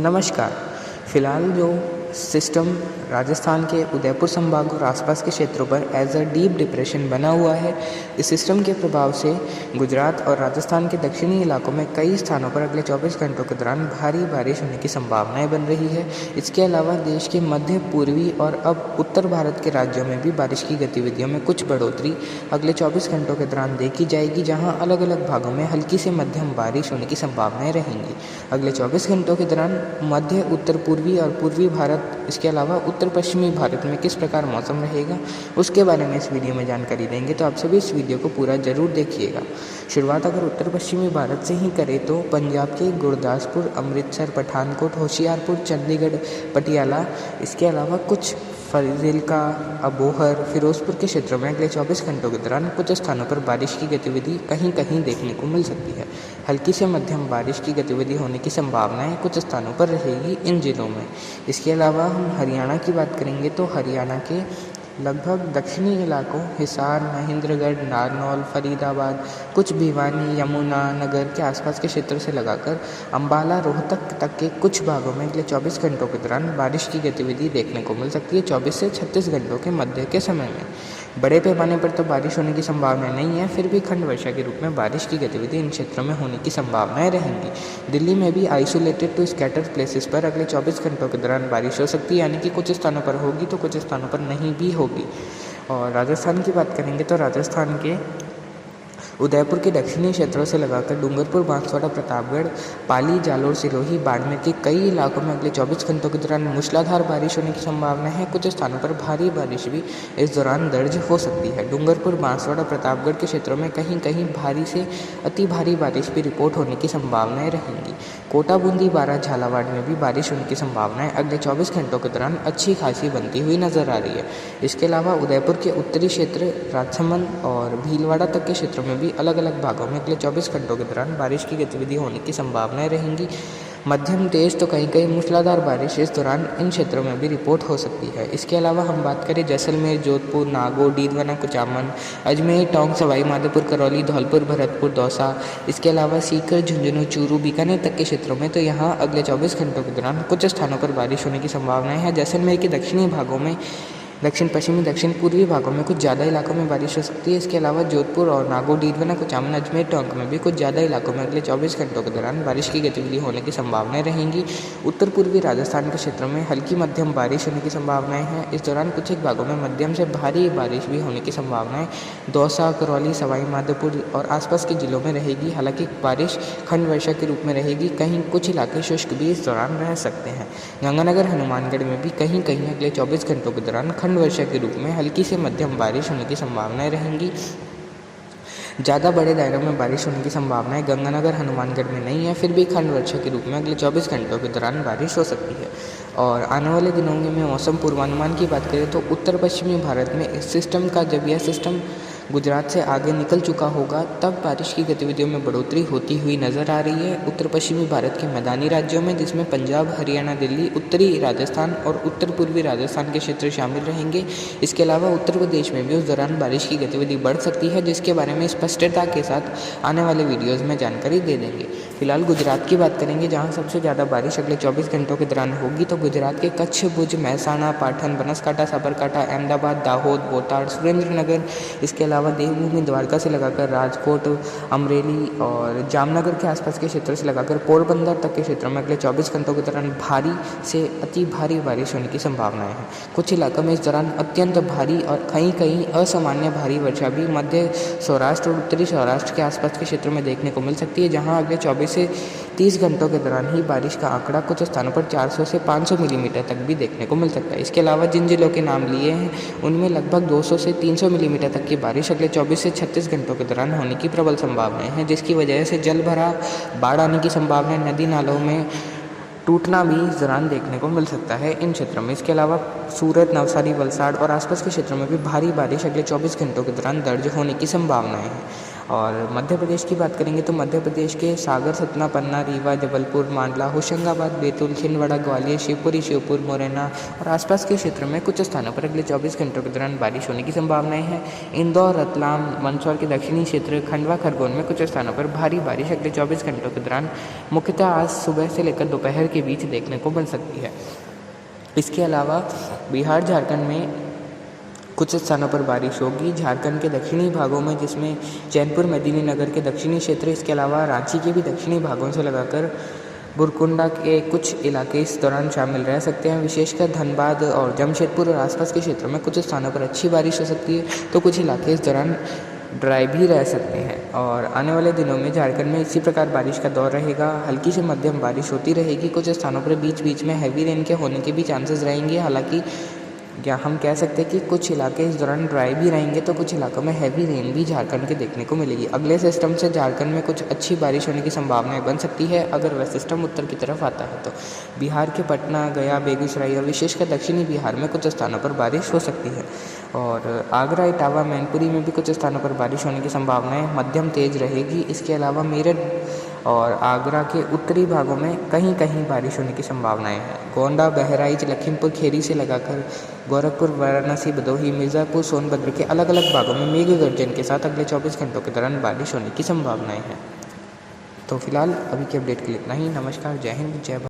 नमस्कार। फ़िलहाल जो सिस्टम राजस्थान के उदयपुर संभाग और आसपास के क्षेत्रों पर एज अ डीप डिप्रेशन बना हुआ है। इस सिस्टम के प्रभाव से गुजरात और राजस्थान के दक्षिणी इलाकों में कई स्थानों पर अगले 24 घंटों के दौरान भारी बारिश होने की संभावनाएं बन रही है। इसके अलावा देश के मध्य पूर्वी और अब उत्तर भारत के राज्यों में भी बारिश की गतिविधियों में कुछ बढ़ोतरी अगले 24 घंटों के दौरान देखी जाएगी, जहां अलग अलग भागों में हल्की से मध्यम बारिश होने की संभावनाएं रहेंगी। अगले 24 घंटों के दौरान मध्य उत्तर पूर्वी और पूर्वी भारत, इसके अलावा उत्तर पश्चिमी भारत में किस प्रकार मौसम रहेगा उसके बारे में इस वीडियो में जानकारी देंगे, तो आप सभी इस वीडियो को पूरा ज़रूर देखिएगा। शुरुआत अगर उत्तर पश्चिमी भारत से ही करें तो पंजाब के गुरदासपुर, अमृतसर, पठानकोट, होशियारपुर, चंडीगढ़, पटियाला, इसके अलावा कुछ फाजिल्का, अबोहर, फिरोजपुर के क्षेत्रों में अगले 24 घंटों के दौरान कुछ स्थानों पर बारिश की गतिविधि कहीं कहीं देखने को मिल सकती है। हल्की से मध्यम बारिश की गतिविधि होने की संभावनाएं कुछ स्थानों पर रहेगी इन जिलों में। इसके अलावा हम हरियाणा की बात करेंगे तो हरियाणा के लगभग दक्षिणी इलाकों हिसार, महेंद्रगढ़, नारनौल, फरीदाबाद, कुछ भिवानी, यमुना नगर के आसपास के क्षेत्र से लगाकर अंबाला, रोहतक तक के कुछ भागों में अगले 24 घंटों के दौरान बारिश की गतिविधि देखने को मिल सकती है 24 से 36 घंटों के मध्य के समय में। बड़े पैमाने पर तो बारिश होने की संभावना नहीं है, फिर भी खंड वर्षा के रूप में बारिश की गतिविधि इन क्षेत्रों में होने की संभावनाएं रहेंगी। दिल्ली में भी आइसोलेटेड टू स्कैटर्ड प्लेसेस पर अगले 24 घंटों के दौरान बारिश हो सकती है, यानी कि कुछ स्थानों पर होगी तो कुछ स्थानों पर नहीं भी होगी। और राजस्थान की बात करेंगे तो राजस्थान के उदयपुर के दक्षिणी क्षेत्रों से लगाकर डूंगरपुर, बांसवाड़ा, प्रतापगढ़, पाली, जालोर, सिरोही, बाड़मेर के कई इलाकों में अगले 24 घंटों के दौरान मूसलाधार बारिश होने की संभावना है। कुछ स्थानों पर भारी बारिश भी इस दौरान दर्ज हो सकती है। डूंगरपुर, बांसवाड़ा, प्रतापगढ़ के क्षेत्रों में कहीं कहीं भारी से अति भारी बारिश भी रिपोर्ट होने की संभावनाएं रहेंगी। कोटा, बूंदी, बारां, झालावाड़ में भी बारिश होने की संभावनाएं अगले 24 घंटों के दौरान अच्छी खासी बनती हुई नजर आ रही है। इसके अलावा उदयपुर के उत्तरी क्षेत्र, राजसमंद और भीलवाड़ा तक के क्षेत्रों में भी अलग अलग भागों में अगले 24 घंटों के दौरान बारिश की गतिविधि होने की संभावनाएं रहेंगी। मध्यम तेज तो कहीं कहीं मूसलाधार बारिश इस दौरान इन क्षेत्रों में भी रिपोर्ट हो सकती है। इसके अलावा हम बात करें जैसलमेर, जोधपुर, नागौर, डीडवाना, कुचामन, अजमेर, टोंक, सवाई माधोपुर, करौली, धौलपुर, भरतपुर, दौसा, इसके अलावा सीकर, झुंझुनू, चूरू, बीकानेर तक के क्षेत्रों में तो यहाँ अगले 24 घंटों के दौरान कुछ स्थानों पर बारिश होने की संभावनाएं है। जैसलमेर के दक्षिणी भागों में, दक्षिण पश्चिमी, दक्षिण पूर्वी भागों में कुछ ज़्यादा इलाकों में बारिश हो सकती है। इसके अलावा जोधपुर और नागौर, डीडवाना, कुचामन, अजमेर, टोंक में भी कुछ ज़्यादा इलाकों में अगले 24 घंटों के दौरान बारिश की गतिविधि होने की संभावनाएं रहेंगी। उत्तर पूर्वी राजस्थान के क्षेत्रों में हल्की मध्यम बारिश होने की संभावनाएं हैं। इस दौरान कुछ एक भागों में मध्यम से भारी बारिश भी होने की संभावनाएं दौसा, करौली, सवाई माधोपुर और आसपास के जिलों में रहेगी। हालांकि बारिश खंड वर्षा के रूप में रहेगी, कहीं कुछ इलाके शुष्क भी इस दौरान रह सकते हैं। गंगानगर, हनुमानगढ़ में भी कहीं कहीं अगले 24 घंटों के दौरान खंड वर्षा के रूप में हल्की से मध्यम बारिश होने की संभावनाएं रहेंगी। ज़्यादा बड़े दायरों में बारिश होने की संभावनाएं गंगानगर, हनुमानगढ़ में नहीं है, फिर भी खंड वर्षा के रूप में अगले 24 घंटों के दौरान बारिश हो सकती है। और आने वाले दिनों में मौसम पूर्वानुमान की बात करें तो उत्तर पश्चिमी भारत में इस सिस्टम का, जब यह सिस्टम गुजरात से आगे निकल चुका होगा तब बारिश की गतिविधियों में बढ़ोतरी होती हुई नजर आ रही है। उत्तर पश्चिमी भारत के मैदानी राज्यों में, जिसमें पंजाब, हरियाणा, दिल्ली, उत्तरी राजस्थान और उत्तर पूर्वी राजस्थान के क्षेत्र शामिल रहेंगे। इसके अलावा उत्तर प्रदेश में भी उस दौरान बारिश की गतिविधि बढ़ सकती है, जिसके बारे में स्पष्टता के साथ आने वाले वीडियोज़ में जानकारी दे देंगे। फिलहाल गुजरात की बात करेंगे, जहाँ सबसे ज़्यादा बारिश अगले 24 घंटों के दौरान होगी। तो गुजरात के कच्छ, भुज, महसाणा, पाटन, बनासकांठा, साबरकांठा, अहमदाबाद, दाहोद, बोटाड, सुरेंद्रनगर, इसके अलावा देवभूमि द्वारका से लगाकर राजकोट, अमरेली और जामनगर के आसपास के क्षेत्रों से लगाकर पोरबंदर तक के क्षेत्रों में अगले 24 घंटों के दौरान भारी से अति भारी बारिश होने की संभावनाएं हैं। कुछ इलाकों में इस दौरान अत्यंत भारी और कहीं कहीं असामान्य भारी वर्षा भी मध्य सौराष्ट्र और उत्तरी सौराष्ट्र के आसपास के क्षेत्रों में देखने को मिल सकती है, जहां अगले 24 से 30 घंटों के दौरान ही बारिश का आंकड़ा कुछ स्थानों पर 400 से 500 मिलीमीटर तक भी देखने को मिल सकता है। इसके अलावा जिन जिलों के नाम लिए हैं उनमें लगभग 200 से 300 मिलीमीटर तक की बारिश अगले 24 से 36 घंटों के दौरान होने की प्रबल संभावनाएं हैं, जिसकी वजह से जल भराव, बाढ़ आने की संभावना, नदी नालों में टूटना भी इस दौरान देखने को मिल सकता है इन क्षेत्रों में। इसके अलावा सूरत, नवसारी, वलसाड़ और आसपास के क्षेत्रों में भी भारी बारिश अगले 24 घंटों के दौरान दर्ज होने की संभावनाएं हैं। और मध्य प्रदेश की बात करेंगे तो मध्य प्रदेश के सागर, सतना, पन्ना, रीवा, जबलपुर, मांडला, होशंगाबाद, बैतूल, छिंदवाड़ा, ग्वालियर, शिवपुरी, श्योपुर, मुरैना और आसपास के क्षेत्रों में कुछ स्थानों पर अगले 24 घंटों के दौरान बारिश होने की संभावनाएं हैं। इंदौर, रतलाम, मंदसौर के दक्षिणी क्षेत्र, खंडवा, खरगोन में कुछ स्थानों पर भारी बारिश अगले 24 घंटों के दौरान मुख्यतः आज सुबह से लेकर दोपहर के बीच देखने को मिल सकती है। इसके अलावा बिहार, झारखंड में कुछ स्थानों पर बारिश होगी। झारखंड के दक्षिणी भागों में, जिसमें चैनपुर, मेदिनीनगर के दक्षिणी क्षेत्र, इसके अलावा रांची के भी दक्षिणी भागों से लगाकर बुरकुंडा के कुछ इलाके इस दौरान शामिल रह सकते हैं। विशेषकर धनबाद और जमशेदपुर और आसपास के क्षेत्रों में कुछ स्थानों पर अच्छी बारिश हो सकती है, तो कुछ इलाके इस दौरान ड्राई भी रह सकते हैं। और आने वाले दिनों में झारखंड में इसी प्रकार बारिश का दौर रहेगा। हल्की से मध्यम बारिश होती रहेगी। कुछ स्थानों पर बीच बीच में हैवी रेन के होने के भी चांसेस रहेंगे। हालांकि या हम कह सकते हैं कि कुछ इलाके इस दौरान ड्राई भी रहेंगे, तो कुछ इलाकों में हैवी रेन भी झारखंड के देखने को मिलेगी। अगले सिस्टम से झारखंड में कुछ अच्छी बारिश होने की संभावनाएं बन सकती है अगर वह सिस्टम उत्तर की तरफ आता है तो। बिहार के पटना, गया, बेगूसराय और विशेषकर दक्षिणी बिहार में कुछ स्थानों पर बारिश हो सकती है। और आगरा, इटावा, मैनपुरी में भी कुछ स्थानों पर बारिश होने की संभावनाएं मध्यम तेज रहेगी। इसके अलावा मेरठ और आगरा के उत्तरी भागों में कहीं कहीं बारिश होने की संभावनाएं हैं। गोंडा, बहराइच, लखीमपुर खीरी से लगाकर गोरखपुर, वाराणसी, भदोही, मिर्ज़ापुर, सोनभद्र के अलग अलग भागों में मेघ गर्जन के साथ अगले 24 घंटों के दौरान बारिश होने की संभावनाएं हैं। तो फिलहाल अभी के अपडेट के लिए इतना ही। नमस्कार, जय हिंद, जय भारत।